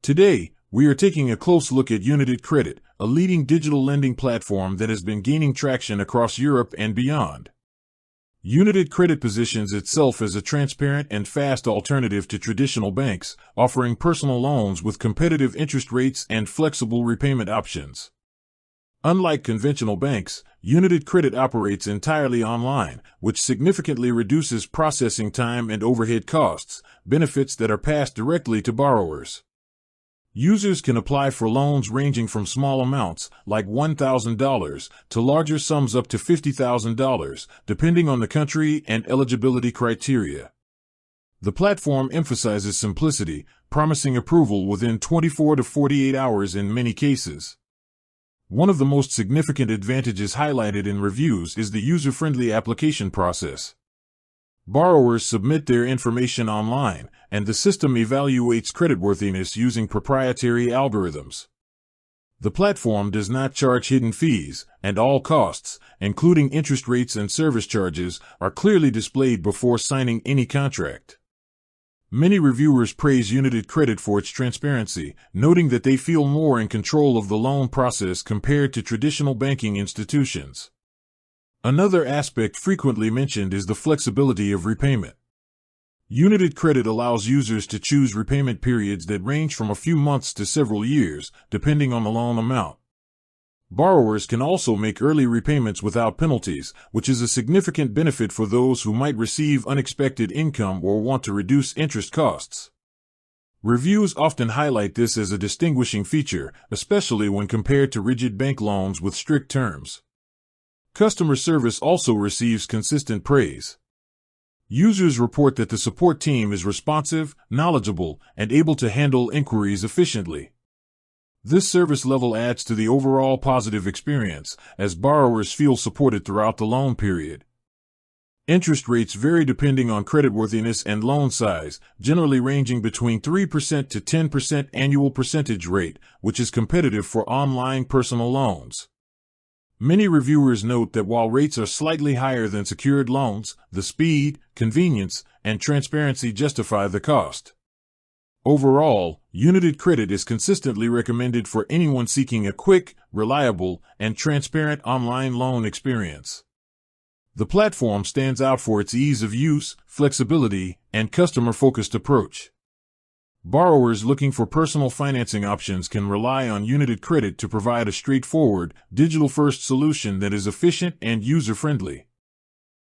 Today, we are taking a close look at Younited Credit, a leading digital lending platform that has been gaining traction across Europe and beyond. Younited Credit positions itself as a transparent and fast alternative to traditional banks, offering personal loans with competitive interest rates and flexible repayment options. Unlike conventional banks, Younited Credit operates entirely online, which significantly reduces processing time and overhead costs, benefits that are passed directly to borrowers. Users can apply for loans ranging from small amounts, like $1,000, to larger sums up to $50,000, depending on the country and eligibility criteria. The platform emphasizes simplicity, promising approval within 24 to 48 hours in many cases. One of the most significant advantages highlighted in reviews is the user-friendly application process. Borrowers submit their information online, and the system evaluates creditworthiness using proprietary algorithms. The platform does not charge hidden fees, and all costs, including interest rates and service charges, are clearly displayed before signing any contract. Many reviewers praise Younited Credit for its transparency, noting that they feel more in control of the loan process compared to traditional banking institutions. Another aspect frequently mentioned is the flexibility of repayment. Younited Credit allows users to choose repayment periods that range from a few months to several years, depending on the loan amount. Borrowers can also make early repayments without penalties, which is a significant benefit for those who might receive unexpected income or want to reduce interest costs. Reviews often highlight this as a distinguishing feature, especially when compared to rigid bank loans with strict terms. Customer service also receives consistent praise. Users report that the support team is responsive, knowledgeable, and able to handle inquiries efficiently. This service level adds to the overall positive experience, as borrowers feel supported throughout the loan period. Interest rates vary depending on creditworthiness and loan size, generally ranging between 3% to 10% annual percentage rate, which is competitive for online personal loans. Many reviewers note that while rates are slightly higher than secured loans, the speed, convenience, and transparency justify the cost. Overall, Younited Credit is consistently recommended for anyone seeking a quick, reliable, and transparent online loan experience. The platform stands out for its ease of use, flexibility, and customer-focused approach. Borrowers looking for personal financing options can rely on Younited Credit to provide a straightforward, digital-first solution that is efficient and user-friendly.